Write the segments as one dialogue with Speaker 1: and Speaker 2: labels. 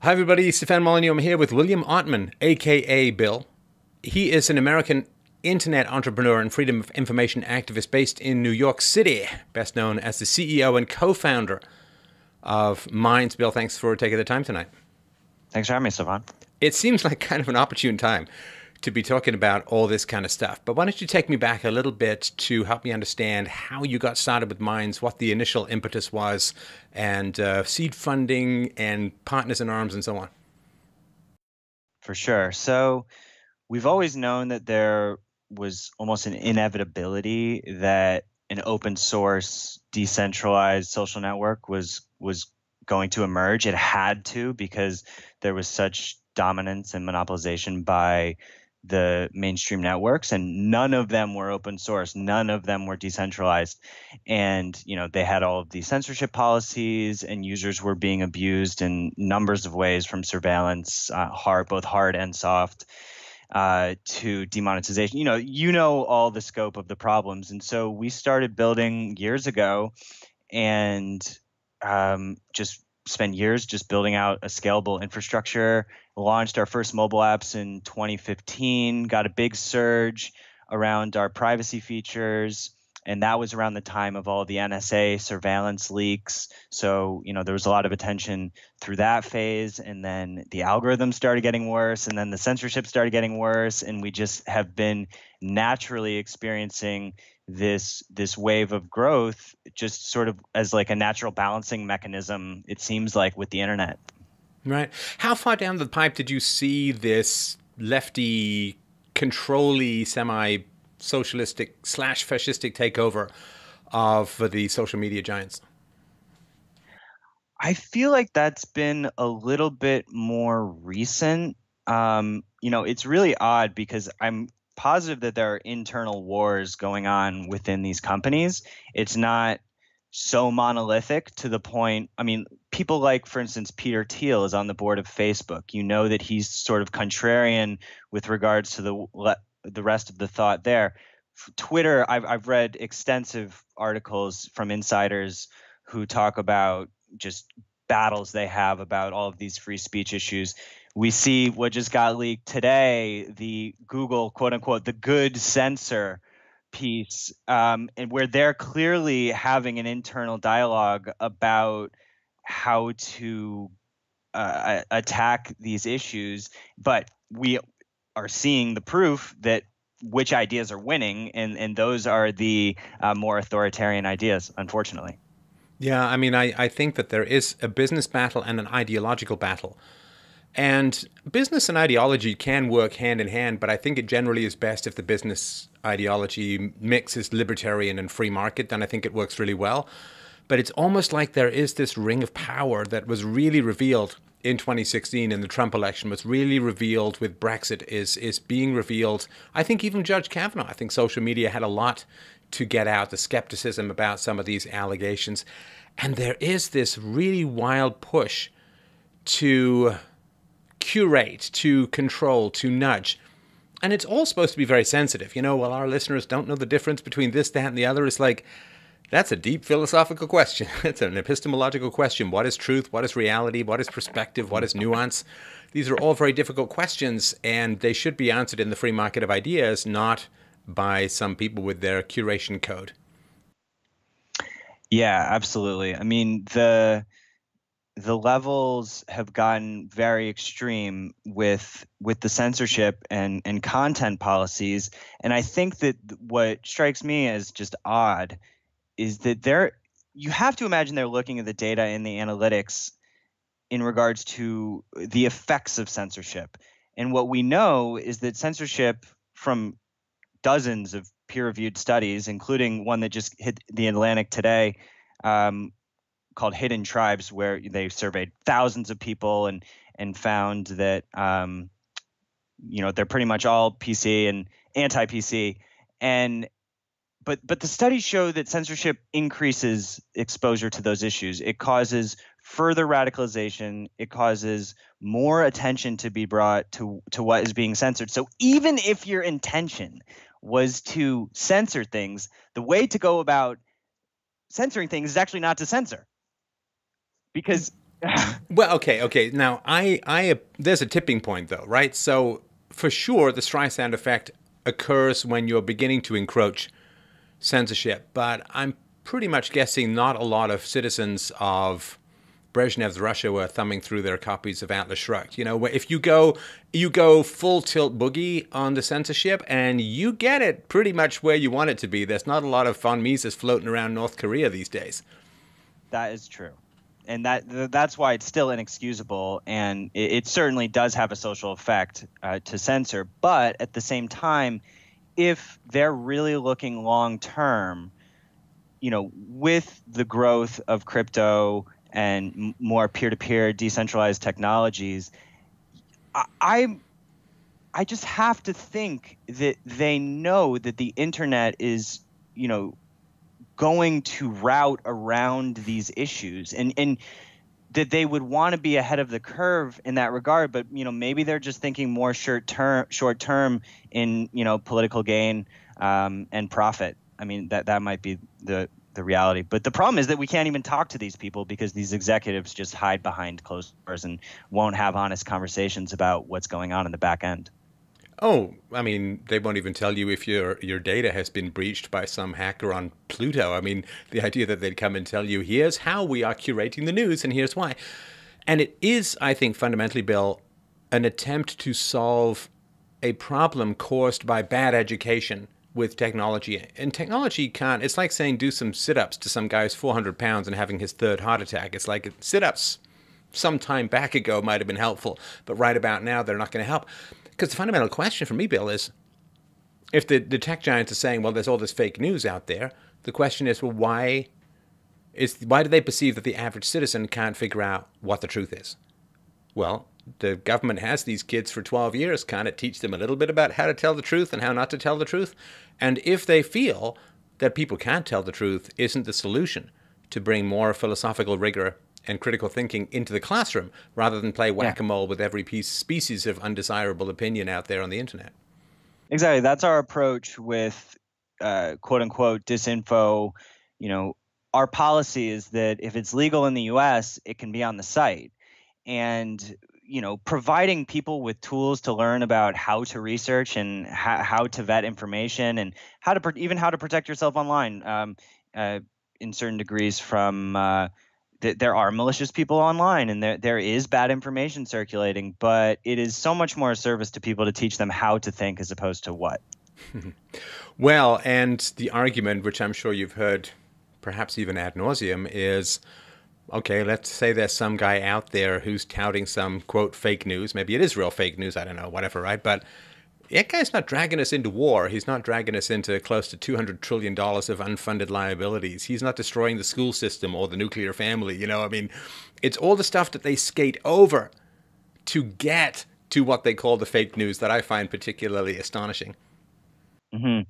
Speaker 1: Hi, everybody. Stefan Molyneux. I'm here with William Ottman, aka Bill. He is an American internet entrepreneur and freedom of information activist based in New York City, best known as the CEO and co-founder of Minds. Bill, thanks for taking the time tonight.
Speaker 2: Thanks for having me, Stefan.
Speaker 1: It seems like kind of an opportune time to be talking about all this kind of stuff. But why don't you take me back a little bit to help me understand how you got started with Minds, what the initial impetus was, and seed funding and partners in arms and so on.
Speaker 2: For sure. So we've always known that there was almost an inevitability that an open source, decentralized social network was going to emerge. It had to, because there was such dominance and monopolization by the mainstream networks, and none of them were open source, none of them were decentralized. And they had all of these censorship policies, and users were being abused in numbers of ways, from surveillance, both hard and soft, to demonetization. You know all the scope of the problems. And so we started building years ago, and just spent years just building out a scalable infrastructure. Launched our first mobile apps in 2015, got a big surge around our privacy features. And that was around the time of all the NSA surveillance leaks. So, there was a lot of attention through that phase. And then the algorithms started getting worse. And then the censorship started getting worse. And we just have been naturally experiencing this wave of growth, just sort of as like a natural balancing mechanism, it seems like, with the internet.
Speaker 1: Right. How far down the pipe did you see this lefty, controlly, semi-socialistic / fascistic takeover of the social media giants?
Speaker 2: I feel like that's been a little bit more recent. It's really odd because I'm positive that there are internal wars going on within these companies. It's not so monolithic to the point. I mean, people like, for instance, Peter Thiel is on the board of Facebook. You know that he's sort of contrarian with regards to the rest of the thought there. Twitter, I've read extensive articles from insiders who talk about just battles they have about all of these free speech issues. We see what just got leaked today, the Google, quote unquote, the good censor piece, and where they're clearly having an internal dialogue about how to attack these issues. But we are seeing the proof that which ideas are winning, and those are the more authoritarian ideas, unfortunately.
Speaker 1: Yeah, I mean, I think that there is a business battle and an ideological battle. And business and ideology can work hand in hand, but I think it generally is best if the business ideology mix is libertarian and free market. Then I think it works really well. But it's almost like there is this ring of power that was really revealed in 2016 in the Trump election, was really revealed with Brexit, is being revealed. I think even Judge Kavanaugh, I think social media had a lot to get out, the skepticism about some of these allegations. And there is this really wild push to curate, to control, to nudge. And it's all supposed to be very sensitive. Well, our listeners don't know the difference between this, that, and the other. It's like, that's a deep philosophical question. It's an epistemological question. What is truth? What is reality? What is perspective? What is nuance? These are all very difficult questions, and they should be answered in the free market of ideas, not by some people with their curation code.
Speaker 2: Yeah, absolutely. I mean, the levels have gotten very extreme with the censorship and content policies. And I think that what strikes me as just odd is that you have to imagine they're looking at the data and the analytics in regards to the effects of censorship. And what we know is that censorship, from dozens of peer-reviewed studies, including one that just hit the Atlantic today, called Hidden Tribes, where they surveyed thousands of people and found that they're pretty much all PC and anti-PC. But the studies show that censorship increases exposure to those issues. It causes further radicalization. It causes more attention to be brought to what is being censored. So even if your intention was to censor things, the way to go about censoring things is actually not to censor. Because
Speaker 1: Well, okay. Now, there's a tipping point though, right? So for sure, the Streisand effect occurs when you're beginning to encroach censorship, but I'm pretty much guessing not a lot of citizens of Brezhnev's Russia were thumbing through their copies of Atlas Shrugged. You know, if you go full tilt boogie on the censorship, and you get it pretty much where you want it to be. There's not a lot of von Mises floating around North Korea these days.
Speaker 2: That is true. And that's why it's still inexcusable, and it certainly does have a social effect to censor. But at the same time, if they're really looking long term, with the growth of crypto and more peer-to-peer decentralized technologies, I just have to think that they know that the internet is, going to route around these issues, and that they would want to be ahead of the curve in that regard. But maybe they're just thinking more short term in political gain and profit. I mean, that might be the reality. But the problem is that we can't even talk to these people because these executives just hide behind closed doors and won't have honest conversations about what's going on in the back end.
Speaker 1: Oh, I mean, they won't even tell you if your data has been breached by some hacker on Pluto. I mean, the idea that they'd come and tell you, here's how we are curating the news and here's why. And it is, I think, fundamentally, Bill, an attempt to solve a problem caused by bad education with technology. And technology can't, it's like saying do some sit-ups to some guy who's 400 pounds and having his third heart attack. It's like sit-ups some time back ago might have been helpful, but right about now they're not going to help. Because the fundamental question for me, Bill, is if the tech giants are saying, well, there's all this fake news out there, the question is, well, why do they perceive that the average citizen can't figure out what the truth is? Well, the government has these kids for 12 years. Can't it teach them a little bit about how to tell the truth and how not to tell the truth? And if they feel that people can't tell the truth, isn't the solution to bring more philosophical rigor and critical thinking into the classroom rather than play whack-a-mole with every species of undesirable opinion out there on the internet?
Speaker 2: Exactly. That's our approach with quote unquote disinfo. Our policy is that if it's legal in the US, it can be on the site. And providing people with tools to learn about how to research and how to vet information and how to protect yourself online in certain degrees from there are malicious people online, and there is bad information circulating, but it is so much more a service to people to teach them how to think as opposed to what.
Speaker 1: Well, and the argument, which I'm sure you've heard perhaps even ad nauseum, is, okay, let's say there's some guy out there who's touting some, quote, fake news. Maybe it is real fake news. I don't know, whatever, right? But that guy's not dragging us into war. He's not dragging us into close to $200 trillion of unfunded liabilities. He's not destroying the school system or the nuclear family. I mean, it's all the stuff that they skate over to get to what they call the fake news that I find particularly astonishing.
Speaker 2: Mm-hmm.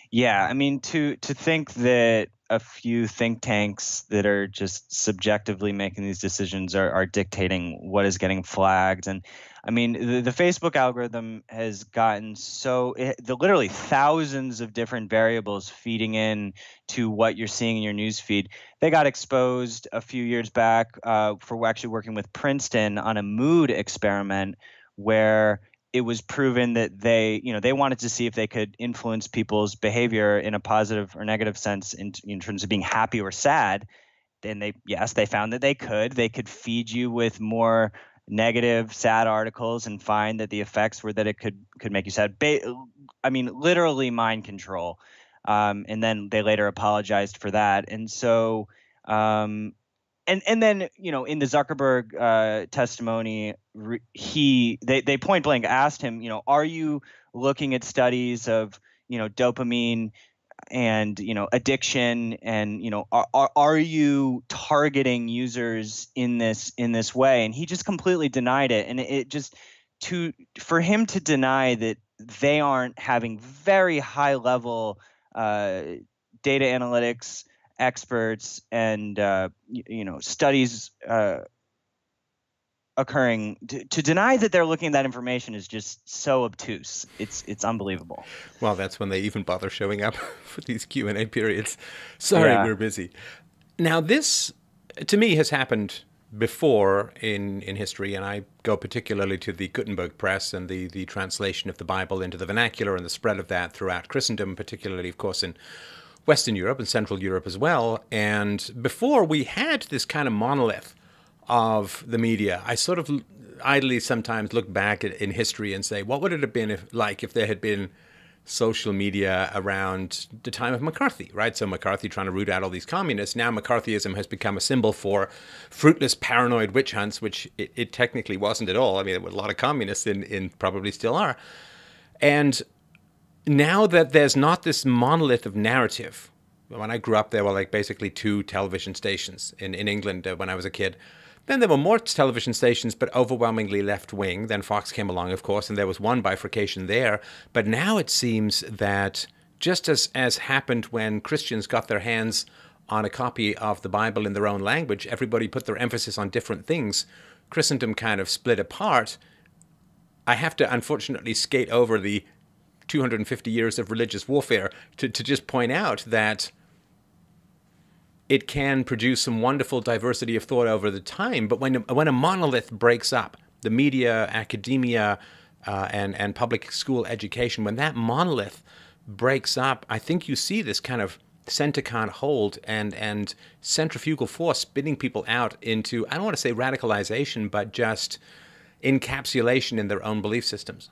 Speaker 2: Yeah, I mean, to think that a few think tanks that are just subjectively making these decisions are dictating what is getting flagged. And I mean, the Facebook algorithm has gotten the literally thousands of different variables feeding in to what you're seeing in your news feed. They got exposed a few years back for actually working with Princeton on a mood experiment where it was proven that they wanted to see if they could influence people's behavior in a positive or negative sense in terms of being happy or sad. And they found that they could feed you with more negative, sad articles and find that the effects were that it could make you sad. I mean, literally mind control. And then they later apologized for that. And so, and then, in the Zuckerberg testimony, they point blank asked him, are you looking at studies of, dopamine and, addiction, and, are you targeting users in this way? And he just completely denied it. And it just for him to deny that they aren't having very high level data analytics experts and studies occurring, to deny that they're looking at that information is just so obtuse. It's unbelievable.
Speaker 1: Well, that's when they even bother showing up for these Q&A periods. Sorry, We're busy. Now, this to me has happened before in history, and I go particularly to the Gutenberg press and the translation of the Bible into the vernacular and the spread of that throughout Christendom, particularly, of course, in Western Europe and Central Europe as well. And before we had this kind of monolith of the media, I sort of idly sometimes look back in history and say, what would it have been if there had been social media around the time of McCarthy, right? So McCarthy trying to root out all these communists. Now McCarthyism has become a symbol for fruitless, paranoid witch hunts, which it technically wasn't at all. I mean, there were a lot of communists in probably still are. And now that there's not this monolith of narrative, when I grew up, there were like basically two television stations in England when I was a kid. Then there were more television stations, but overwhelmingly left-wing. Then Fox came along, of course, and there was one bifurcation there. But now it seems that just as happened when Christians got their hands on a copy of the Bible in their own language, everybody put their emphasis on different things. Christendom kind of split apart. I have to, unfortunately, skate over the 250 years of religious warfare to just point out that it can produce some wonderful diversity of thought over the time. But when a monolith breaks up, the media, academia, and public school education, when that monolith breaks up, I think you see this kind of center can't hold and centrifugal force spinning people out into, I don't want to say radicalization, but just encapsulation in their own belief systems.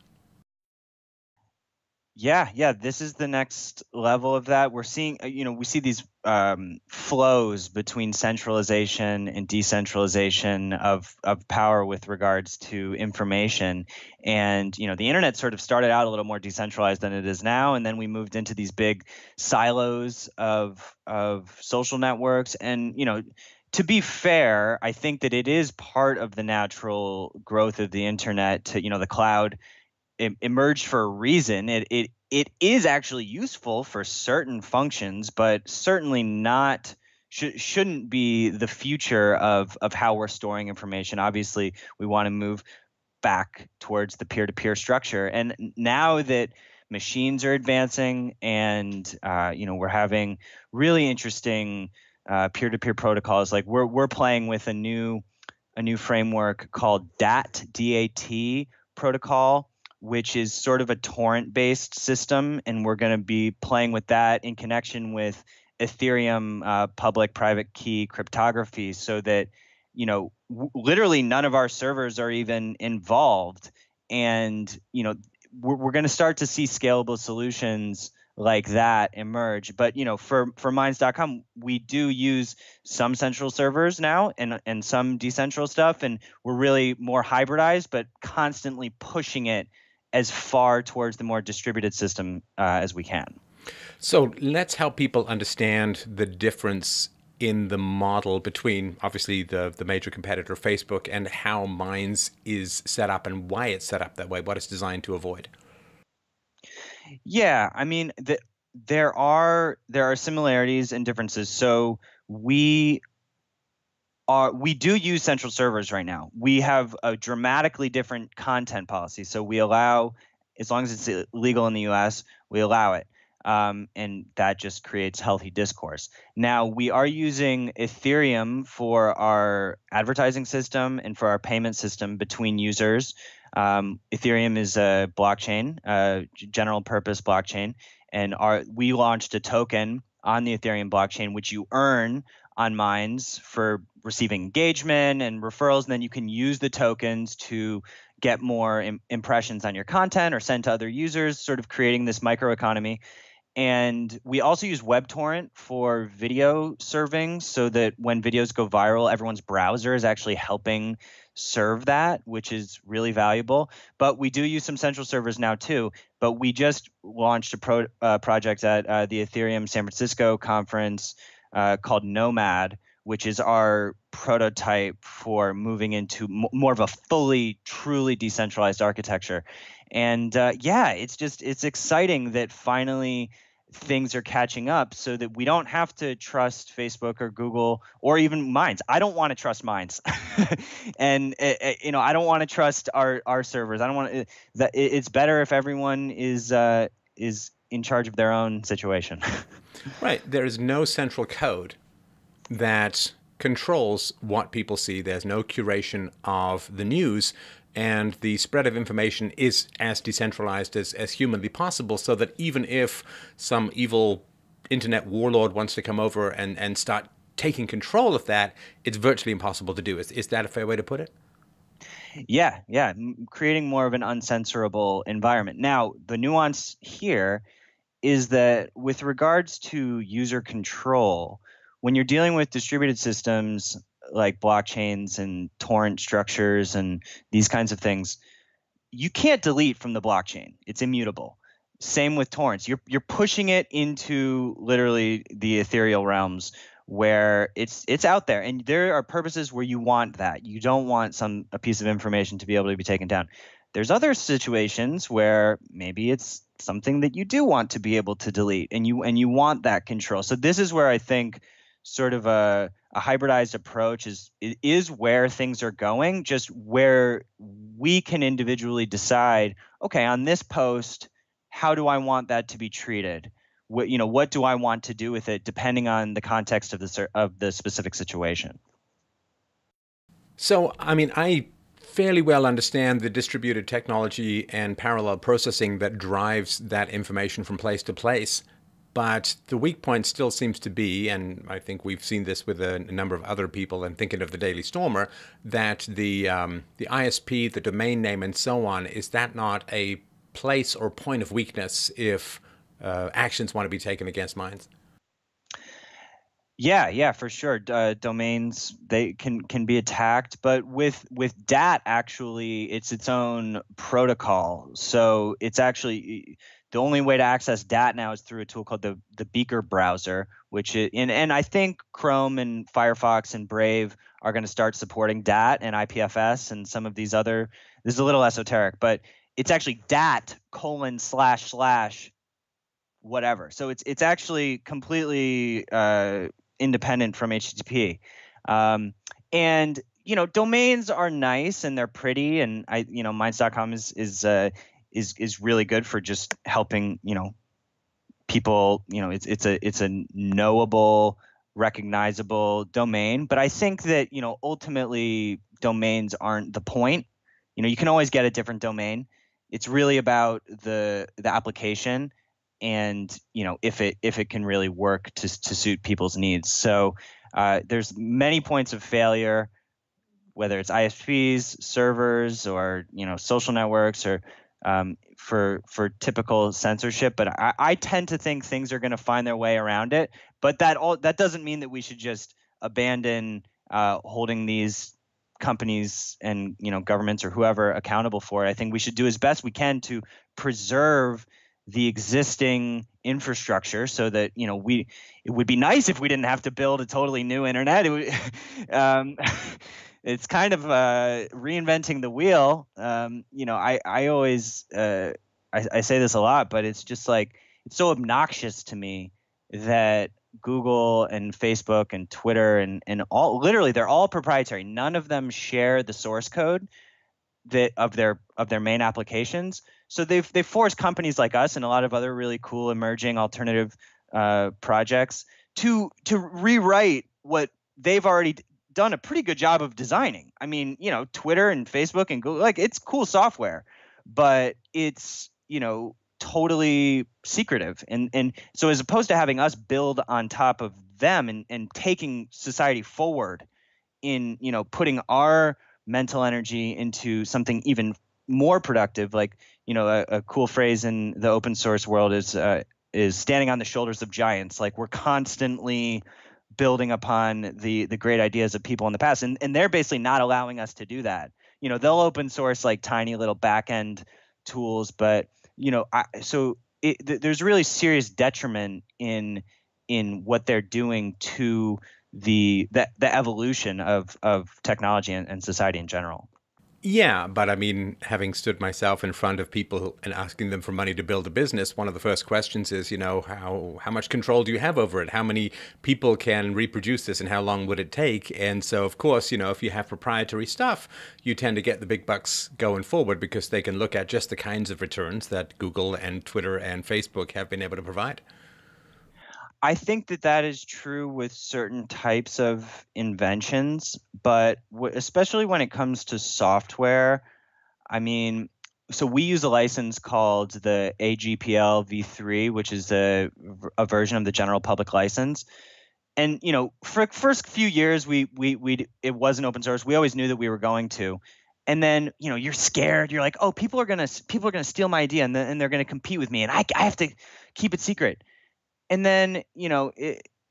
Speaker 2: Yeah, this is the next level of that. We're seeing, we see these flows between centralization and decentralization of power with regards to information. And, the internet sort of started out a little more decentralized than it is now. And then we moved into these big silos of social networks. And, to be fair, I think that it is part of the natural growth of the internet to, the cloud emerged for a reason. It is actually useful for certain functions, but certainly not shouldn't be the future of how we're storing information. Obviously, we want to move back towards the peer-to-peer structure. And now that machines are advancing and we're having really interesting peer-to-peer protocols, like we're playing with a new framework called DAT protocol, which is sort of a torrent-based system, and we're going to be playing with that in connection with Ethereum public-private key cryptography, so that literally none of our servers are even involved, and we're going to start to see scalable solutions like that emerge. But for Minds.com, we do use some central servers now and some decentral stuff, and we're really more hybridized, but constantly pushing it as far towards the more distributed system as we can.
Speaker 1: So let's help people understand the difference in the model between, obviously, the major competitor, Facebook, and how Minds is set up and why it's set up that way, what it's designed to avoid.
Speaker 2: Yeah, I mean, there are similarities and differences. So we do use central servers right now. We have a dramatically different content policy. So we allow, as long as it's legal in the US, we allow it. And that just creates healthy discourse. Now, we are using Ethereum for our advertising system and for our payment system between users. Ethereum is a blockchain, general purpose blockchain. And we launched a token on the Ethereum blockchain, which you earn on Minds for receiving engagement and referrals. And then you can use the tokens to get more impressions on your content or send to other users, sort of creating this microeconomy. And we also use WebTorrent for video serving, so that when videos go viral, everyone's browser is actually helping serve that, which is really valuable. But we do use some central servers now too. But we just launched a project at the Ethereum San Francisco conference called Nomad, which is our prototype for moving into more of a fully, truly decentralized architecture. And it's exciting that finally things are catching up, so that we don't have to trust Facebook or Google or even Minds. I don't want to trust Minds, and I don't want to trust our servers. I don't want that. It's better if everyone is in charge of their own situation.
Speaker 1: Right. There is no central code that controls what people see. There's no curation of the news, and the spread of information is as decentralized as humanly possible, so that even if some evil internet warlord wants to come over and start taking control of that, it's virtually impossible to do. Is that a fair way to put it?
Speaker 2: Yeah, yeah, creating more of an uncensorable environment. Now, the nuance here is that with regards to user control, when you're dealing with distributed systems like blockchains and torrent structures and these kinds of things, you can't delete from the blockchain. It's immutable. Same with torrents. You're pushing it into literally the ethereal realms where it's out there, and there are purposes where you want that. You don't want a piece of information to be able to be taken down. There's other situations where maybe it's something that you do want to be able to delete, and you want that control. So this is where I think sort of a hybridized approach is where things are going, just where we can individually decide, okay, on this post, how do I want that to be treated? What do I want to do with it, depending on the context of the specific situation.
Speaker 1: So, I mean, I fairly well understand the distributed technology and parallel processing that drives that information from place to place. But the weak point still seems to be, and I think we've seen this with a number of other people, and thinking of the Daily Stormer, that the ISP, the domain name, and so on, is that not a place or point of weakness if actions want to be taken against mines?
Speaker 2: Yeah, for sure. Domains, they can be attacked, but with DAT, actually, it's its own protocol. So it's actually the only way to access DAT now is through a tool called the Beaker browser, which is, and I think Chrome and Firefox and Brave are going to start supporting DAT and IPFS and some of these other. This is a little esoteric, but it's actually DAT : / whatever. So it's actually completely independent from HTTP. And domains are nice and they're pretty, and Minds.com is really good for just helping people. It's a knowable, recognizable domain. But I think that ultimately domains aren't the point. You can always get a different domain. It's really about the application, and if it can really work to suit people's needs. So there's many points of failure, whether it's ISPs, servers, or social networks, or for typical censorship. But I tend to think things are going to find their way around it. But that doesn't mean that we should just abandon holding these companies and governments or whoever accountable for it. I think we should do as best we can to preserve the existing infrastructure, so that it would be nice if we didn't have to build a totally new internet. It's kind of reinventing the wheel. I always I say this a lot, but it's just like, it's so obnoxious to me that Google and Facebook and Twitter and all, literally, they're all proprietary. None of them share the source code of their main applications. So they've forced companies like us and a lot of other really cool emerging alternative projects to rewrite what they've already done a pretty good job of designing. I mean, Twitter and Facebook and Google, like, it's cool software, but it's totally secretive. And so as opposed to having us build on top of them and taking society forward in putting our mental energy into something even more productive, like a cool phrase in the open source world is standing on the shoulders of giants. Like, we're constantly building upon the great ideas of people in the past, and they're basically not allowing us to do that. They'll open source like tiny little back end tools, but there's really serious detriment in what they're doing to the evolution of technology and society in general.
Speaker 1: Yeah, but I mean, having stood myself in front of people and asking them for money to build a business, one of the first questions is, how much control do you have over it? How many people can reproduce this, and how long would it take? And so, of course, if you have proprietary stuff, you tend to get the big bucks going forward, because they can look at just the kinds of returns that Google and Twitter and Facebook have been able to provide.
Speaker 2: I think that that is true with certain types of inventions, but especially when it comes to software, I mean, so we use a license called the AGPL v3, which is a version of the general public license. And for the first few years, we it wasn't open source. We always knew that we were going to, and then you're scared. You're like, oh, people are gonna steal my idea, and then they're gonna compete with me, and I have to keep it secret. And then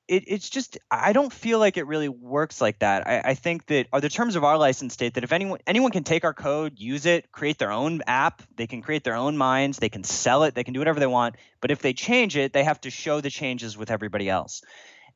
Speaker 2: it's just, I don't feel like it really works like that. I think that the terms of our license state that if anyone can take our code, use it, create their own app, they can create their own mines, they can sell it, they can do whatever they want. But if they change it, they have to show the changes with everybody else.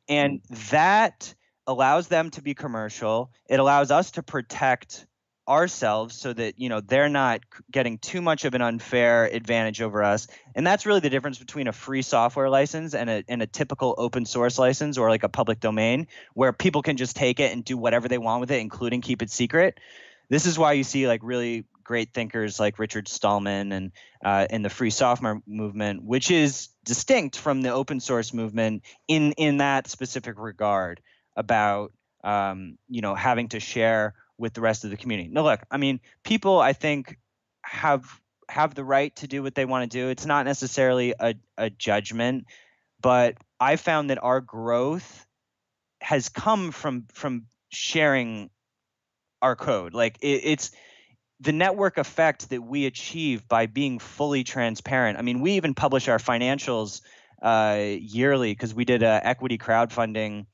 Speaker 2: And that allows them to be commercial. It allows us to protect ourselves so that they're not getting too much of an unfair advantage over us. And that's really the difference between a free software license and a typical open source license, or like a public domain, where people can just take it and do whatever they want with it, including keep it secret. This is why you see like really great thinkers like Richard Stallman and in the free software movement, which is distinct from the open source movement in that specific regard about having to share with the rest of the community. No, look, I mean, people, I think, have the right to do what they want to do. It's not necessarily a judgment, but I found that our growth has come from sharing our code. Like it's the network effect that we achieve by being fully transparent. I mean, we even publish our financials yearly because we did equity crowdfunding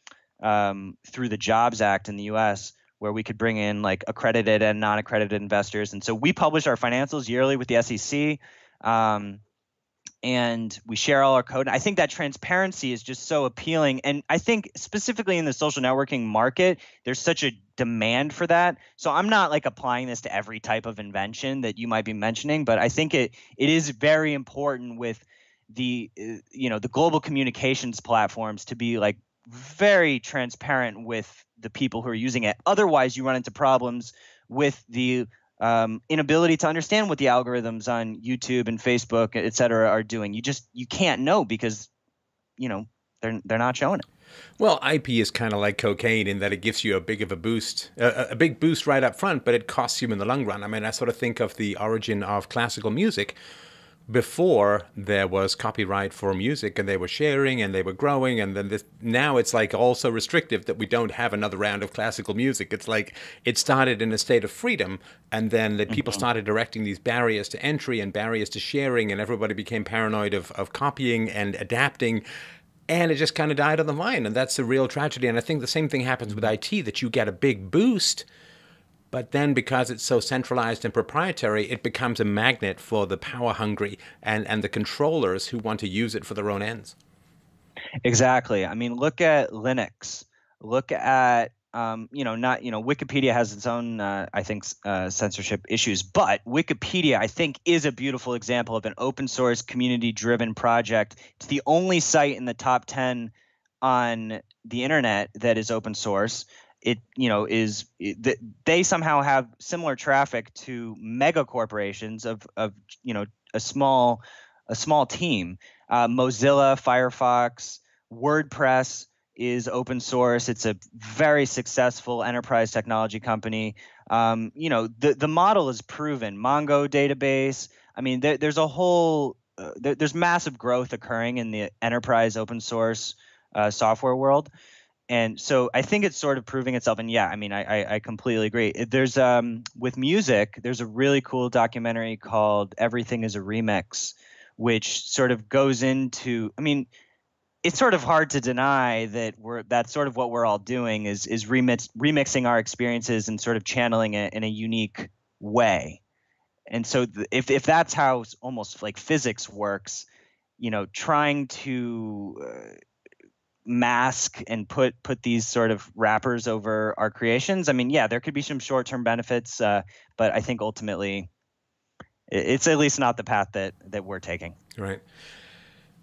Speaker 2: through the Jobs Act in the U.S., where we could bring in like accredited and non-accredited investors. And so we publish our financials yearly with the SEC, and we share all our code. And I think that transparency is just so appealing. And I think specifically in the social networking market, there's such a demand for that. So I'm not like applying this to every type of invention that you might be mentioning, but I think it is very important with the the global communications platforms to be like very transparent with the people who are using it. Otherwise, you run into problems with the inability to understand what the algorithms on YouTube and Facebook, et cetera, are doing. You can't know because they're not showing it.
Speaker 1: Well, IP is kind of like cocaine in that it gives you a big boost right up front, but it costs you in the long run. I mean, I sort of think of the origin of classical music. Before there was copyright for music, and they were sharing and they were growing, and then now it's like also restrictive that we don't have another round of classical music. It's like it started in a state of freedom, and then the people started erecting these barriers to entry and barriers to sharing, and everybody became paranoid of copying and adapting, and it just kind of died on the vine, and that's a real tragedy. And I think the same thing happens with IT, that you get a big boost, but then because it's so centralized and proprietary, it becomes a magnet for the power hungry and the controllers who want to use it for their own ends.
Speaker 2: Exactly. I mean, look at Linux. Look at Wikipedia has its own, I think, censorship issues, but Wikipedia, I think, is a beautiful example of an open source, community driven project. It's the only site in the top 10 on the internet that is open source. They somehow have similar traffic to mega corporations of a small team. Mozilla, Firefox, WordPress is open source. It's a very successful enterprise technology company. The model is proven. Mongo database. I mean, there's a whole there's massive growth occurring in the enterprise open source software world. And so I think it's sort of proving itself. And yeah, I mean, I completely agree. There's with music, there's a really cool documentary called Everything is a Remix, which sort of goes into, I mean, it's sort of hard to deny that that's sort of what we're all doing is remixing our experiences and sort of channeling it in a unique way. And so if that's how almost like physics works, trying to mask and put these sort of wrappers over our creations. I mean, yeah, there could be some short-term benefits, but I think ultimately it's at least not the path that we're taking.
Speaker 1: Right.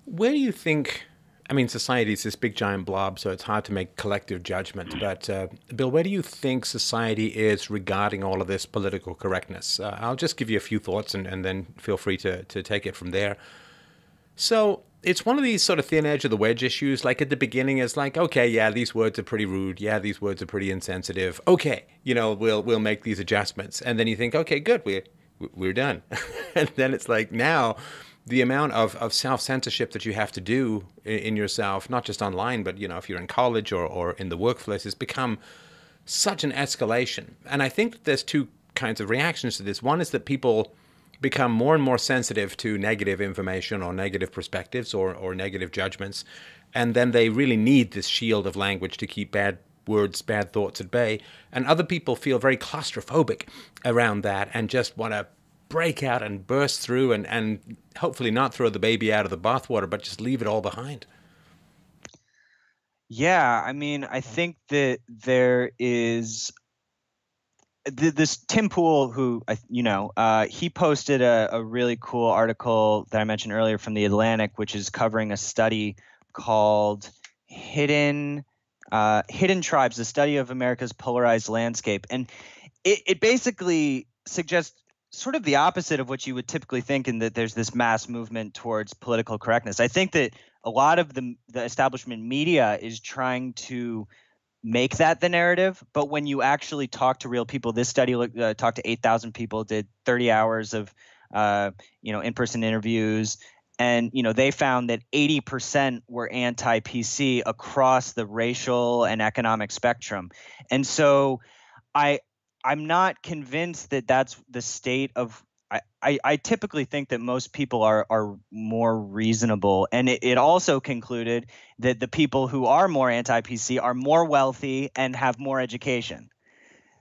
Speaker 1: Where do you think, I mean, society is this big giant blob, so it's hard to make collective judgment, but Bill, where do you think society is regarding all of this political correctness? I'll just give you a few thoughts and then feel free to take it from there. So it's one of these sort of thin edge of the wedge issues. Like at the beginning, it's like, okay, yeah, these words are pretty rude. Yeah, these words are pretty insensitive. Okay, we'll make these adjustments. And then you think, okay, good, we're done. And then it's like now the amount of self-censorship that you have to do in yourself, not just online, but if you're in college or in the workplace, has become such an escalation. And I think that there's two kinds of reactions to this. One is that people become more and more sensitive to negative information or negative perspectives or negative judgments. And then they really need this shield of language to keep bad words, bad thoughts at bay. And other people feel very claustrophobic around that and just want to break out and burst through and hopefully not throw the baby out of the bathwater, but just leave it all behind.
Speaker 2: Yeah, I mean, I think that there is this Tim Pool, who he posted a really cool article that I mentioned earlier from The Atlantic, which is covering a study called Hidden Tribes, the study of America's polarized landscape. And it basically suggests sort of the opposite of what you would typically think, in that there's this mass movement towards political correctness. I think that a lot of the establishment media is trying to make that the narrative, but when you actually talk to real people, this study talked to 8,000 people, did 30 hours of in-person interviews, and they found that 80% were anti-PC across the racial and economic spectrum. And so I'm not convinced that that's the state of. I typically think that most people are more reasonable. And it also concluded that the people who are more anti-PC are more wealthy and have more education.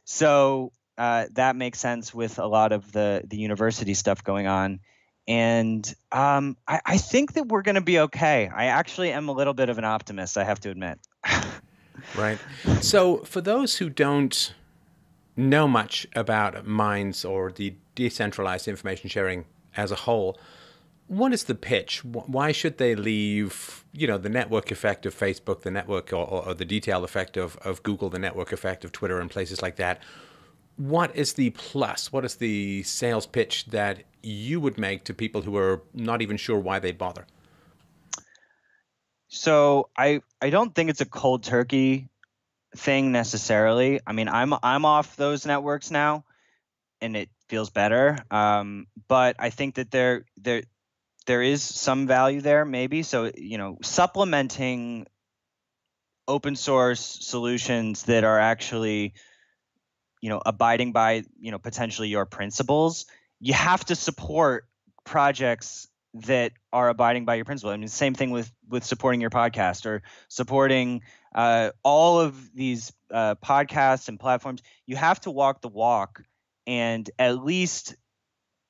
Speaker 2: So that makes sense with a lot of the university stuff going on. And I think that we're going to be okay. I actually am a little bit of an optimist, I have to admit.
Speaker 1: Right. So for those who don't know much about Minds or the decentralized information sharing as a whole, what is the pitch? Why should they leave, the network effect of Facebook, the network or the detail effect of Google, the network effect of Twitter and places like that? What is the plus? What is the sales pitch that you would make to people who are not even sure why they bother?
Speaker 2: So I don't think it's a cold turkey thing necessarily. I mean, I'm off those networks now, and it feels better. But I think that there is some value there, maybe. So supplementing open source solutions that are actually abiding by potentially your principles. You have to support projects that are abiding by your principle. I mean, same thing with supporting your podcast or supporting all of these podcasts and platforms. You have to walk the walk and at least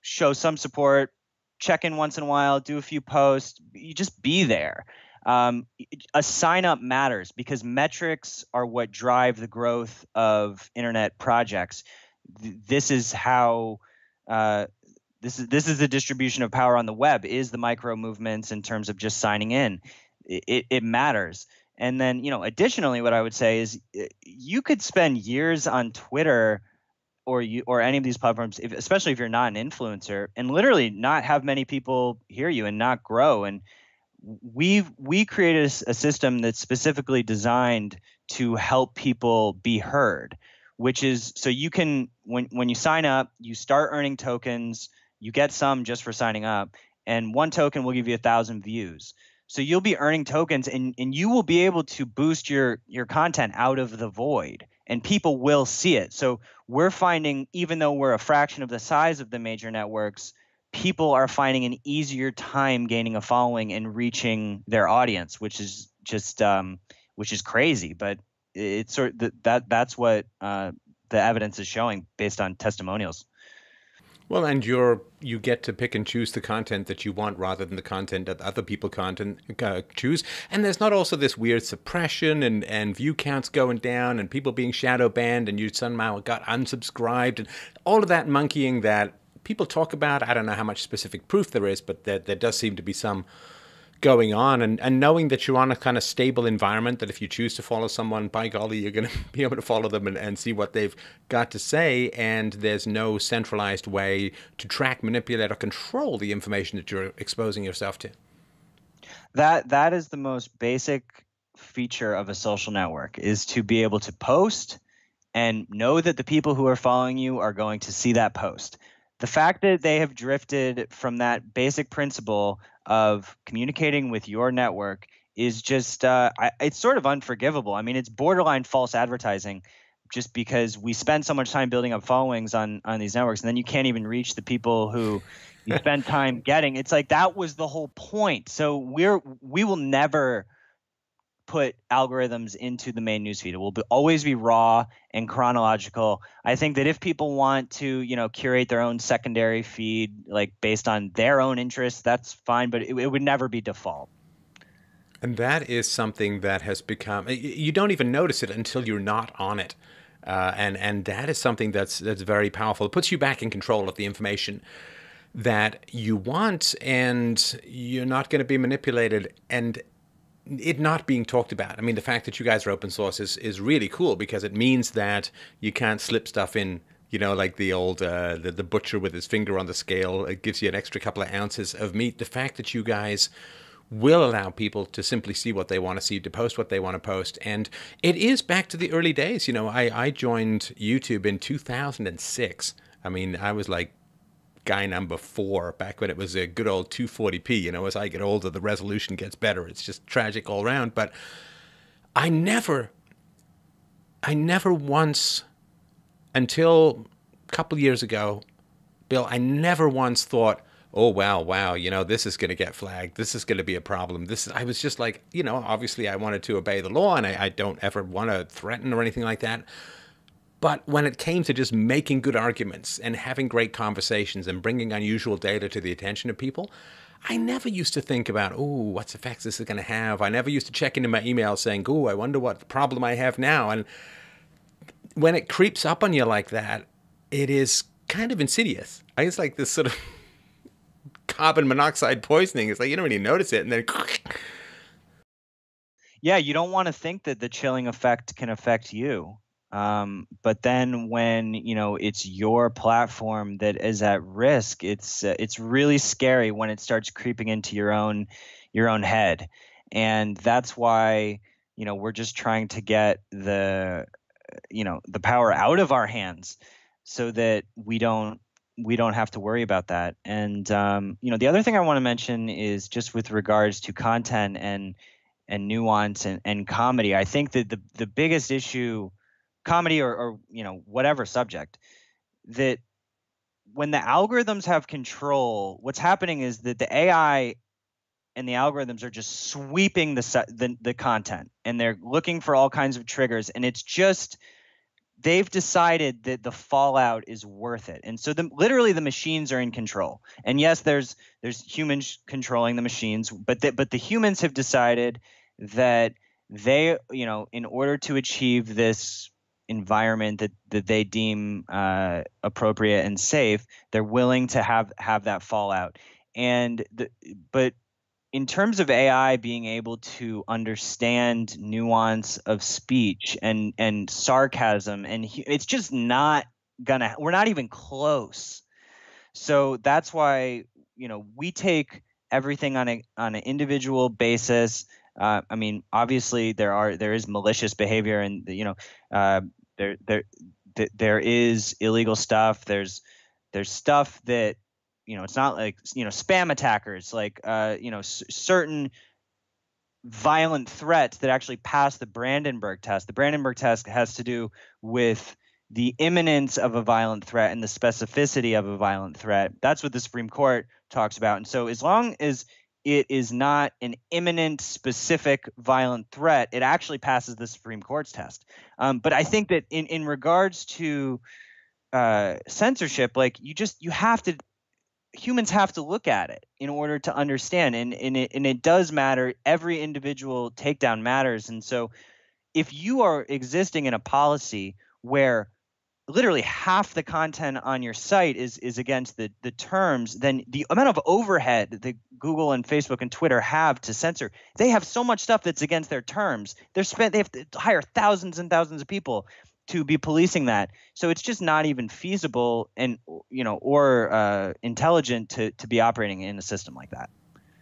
Speaker 2: show some support, check in once in a while, do a few posts. You just be there. A sign up matters because metrics are what drive the growth of internet projects. This is how this is the distribution of power on the web, is the micro movements in terms of just signing in. It matters. And then, additionally, what I would say is you could spend years on Twitter or any of these platforms, especially if you're not an influencer, and literally not have many people hear you and not grow. And we created a system that's specifically designed to help people be heard, which is so you can when you sign up, you start earning tokens. You get some just for signing up, and one token will give you 1,000 views. So you'll be earning tokens, and you will be able to boost your content out of the void, and people will see it. So we're finding, even though we're a fraction of the size of the major networks, people are finding an easier time gaining a following and reaching their audience, which is just which is crazy. But it's sort of that's what the evidence is showing based on testimonials.
Speaker 1: Well, and you get to pick and choose the content that you want rather than the content that other people choose. And there's not also this weird suppression and view counts going down and people being shadow banned and you somehow got unsubscribed and all of that monkeying that people talk about. I don't know how much specific proof there is, but there does seem to be some going on, and knowing that you're on a kind of stable environment, that if you choose to follow someone, by golly, you're going to be able to follow them and see what they've got to say, and there's no centralized way to track, manipulate, or control the information that you're exposing yourself to.
Speaker 2: That is the most basic feature of a social network, is to be able to post and know that the people who are following you are going to see that post. The fact that they have drifted from that basic principle of communicating with your network is just it's sort of unforgivable. I mean, it's borderline false advertising, just because we spend so much time building up followings on these networks, and then you can't even reach the people who you spend time getting. It's like that was the whole point. So we will never put algorithms into the main newsfeed. It will always be raw and chronological. I think that if people want to, curate their own secondary feed, like based on their own interests, that's fine, but it would never be default.
Speaker 1: And that is something that has become, you don't even notice it until you're not on it. And that is something that's very powerful. It puts you back in control of the information that you want, and you're not going to be manipulated, and it not being talked about. I mean, the fact that you guys are open source is really cool, because it means that you can't slip stuff in, like the old the butcher with his finger on the scale. It gives you an extra couple of ounces of meat. The fact that you guys will allow people to simply see what they want to see, to post what they want to post. And it is back to the early days. I joined YouTube in 2006. I mean, I was like guy number 4 back when it was a good old 240p. As I get older, the resolution gets better. It's just tragic all around. But I never once, until a couple years ago, Bill, I never once thought, oh, wow, this is going to get flagged. This is going to be a problem. I was just like, obviously I wanted to obey the law, and I don't ever want to threaten or anything like that. But when it came to just making good arguments and having great conversations and bringing unusual data to the attention of people, I never used to think about, oh, what effects this is going to have. I never used to check into my email saying, oh, I wonder what problem I have now. And when it creeps up on you like that, it is kind of insidious. It's like this sort of carbon monoxide poisoning. It's like you don't really notice it, and then
Speaker 2: yeah, you don't want to think that the chilling effect can affect you. But then when it's your platform that is at risk, it's really scary when it starts creeping into your own head, and that's why we're just trying to get the power out of our hands, so that we don't have to worry about that. And the other thing I want to mention is just with regards to content and nuance and comedy. I think that the biggest issue, comedy or whatever subject, that when the algorithms have control, what's happening is that the AI and the algorithms are just sweeping the content, and they're looking for all kinds of triggers, and it's just, they've decided that the fallout is worth it. And so literally the machines are in control. And yes, there's humans controlling the machines, but the humans have decided that they, in order to achieve this environment that they deem appropriate and safe, they're willing to have that fallout. And but in terms of AI being able to understand nuance of speech and sarcasm, and it's just not we're not even close. So that's why we take everything on an individual basis. I mean, obviously there is malicious behavior, and there is illegal stuff. There's stuff that it's not like spam attackers, like certain violent threats that actually pass the Brandenburg test. The Brandenburg test has to do with the imminence of a violent threat and the specificity of a violent threat. That's what the Supreme Court talks about. And so as long as it is not an imminent, specific violent threat, it actually passes the Supreme Court's test. But I think that in regards to censorship, like humans have to look at it in order to understand, and it does matter. Every individual takedown matters. And so if you are existing in a policy where literally half the content on your site is against the terms, then the amount of overhead that Google and Facebook and Twitter have to censor, they have so much stuff that's against their terms. They have to hire thousands and thousands of people to be policing that. So it's just not even feasible and or intelligent to be operating in a system like that.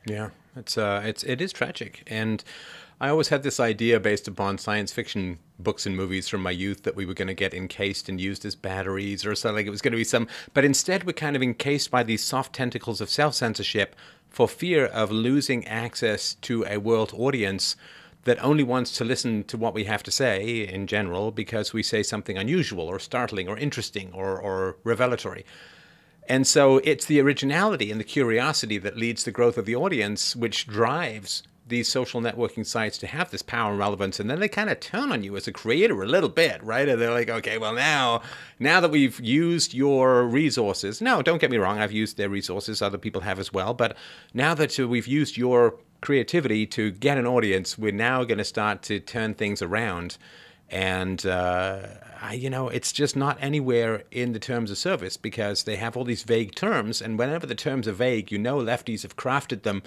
Speaker 1: Yeah, it is tragic, and I always had this idea based upon science fiction books and movies from my youth that we were going to get encased and used as batteries or something. Like it was going to be some, but instead we're kind of encased by these soft tentacles of self-censorship for fear of losing access to a world audience that only wants to listen to what we have to say in general because we say something unusual or startling or interesting or revelatory. And so it's the originality and the curiosity that leads the growth of the audience, which drives these social networking sites to have this power and relevance. And then they kind of turn on you as a creator a little bit, right? And they're like, okay, well, now that we've used your resources, no, don't get me wrong, I've used their resources, other people have as well. But now that we've used your creativity to get an audience, we're now going to start to turn things around. And, it's just not anywhere in the terms of service because they have all these vague terms. And whenever the terms are vague, lefties have crafted them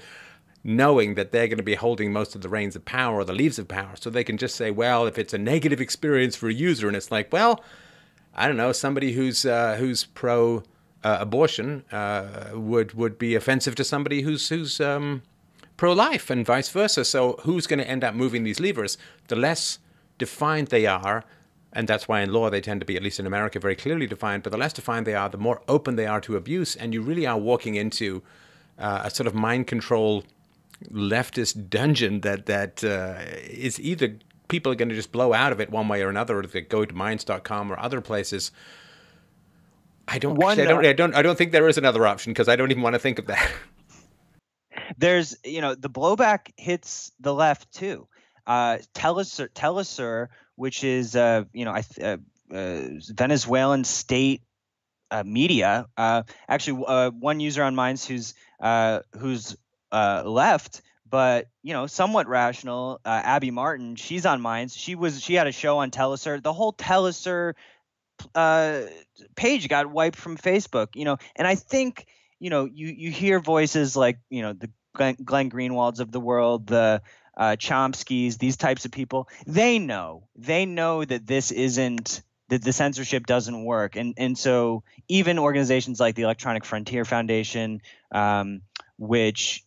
Speaker 1: knowing that they're going to be holding most of the reins of power or the leaves of power. So they can just say, well, if it's a negative experience for a user, and it's like, well, I don't know, somebody who's pro abortion would be offensive to somebody who's pro-life and vice versa. So who's going to end up moving these levers? The less defined they are, and that's why in law they tend to be, at least in America, very clearly defined, but the less defined they are, the more open they are to abuse, and you really are walking into a sort of mind control leftist dungeon that is either people are going to just blow out of it one way or another, or if they go to minds.com or other places. I don't think there is another option because I don't even want to think of that.
Speaker 2: There's, the blowback hits the left too. Telesur, which is Venezuelan state media. Actually, one user on Minds who's left, but somewhat rational. Abby Martin, she's on Minds. She had a show on Telesur. The whole Telesur page got wiped from Facebook. And I think you hear voices like the Glenn Greenwalds of the world, the Chomskys, these types of people. They know that that the censorship doesn't work, and so even organizations like the Electronic Frontier Foundation, which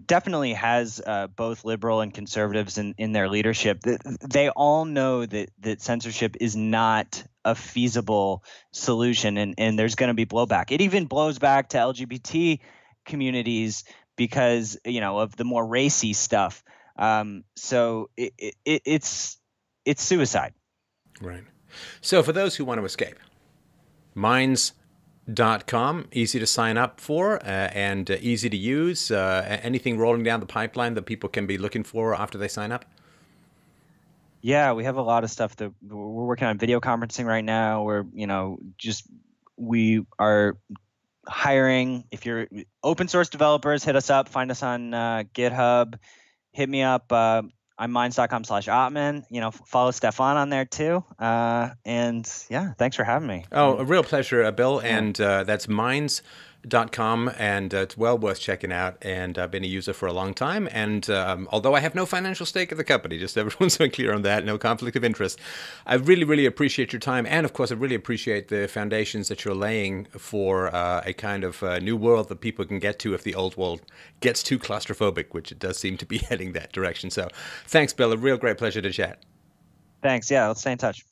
Speaker 2: definitely has both liberal and conservatives in their leadership, they all know that censorship is not a feasible solution, and there's going to be blowback. It even blows back to LGBT communities because of the more racy stuff. So it's suicide.
Speaker 1: Right. So for those who want to escape, Minds.com, easy to sign up for and easy to use. Anything rolling down the pipeline that people can be looking for after they sign up?
Speaker 2: Yeah, we have a lot of stuff that we're working on. Video conferencing right now. We are hiring. If you're open source developers, hit us up. Find us on GitHub. Hit me up. I'm minds.com/Ottman. Follow Stefan on there too. And yeah, thanks for having me.
Speaker 1: Oh, a real pleasure, Bill. And that's minds.com, and it's well worth checking out. And I've been a user for a long time. And although I have no financial stake in the company, just everyone's so clear on that, no conflict of interest, I really, really appreciate your time. And of course, I really appreciate the foundations that you're laying for a kind of new world that people can get to if the old world gets too claustrophobic, which it does seem to be heading that direction. So thanks, Bill. A real great pleasure to chat.
Speaker 2: Thanks. Yeah, let's stay in touch.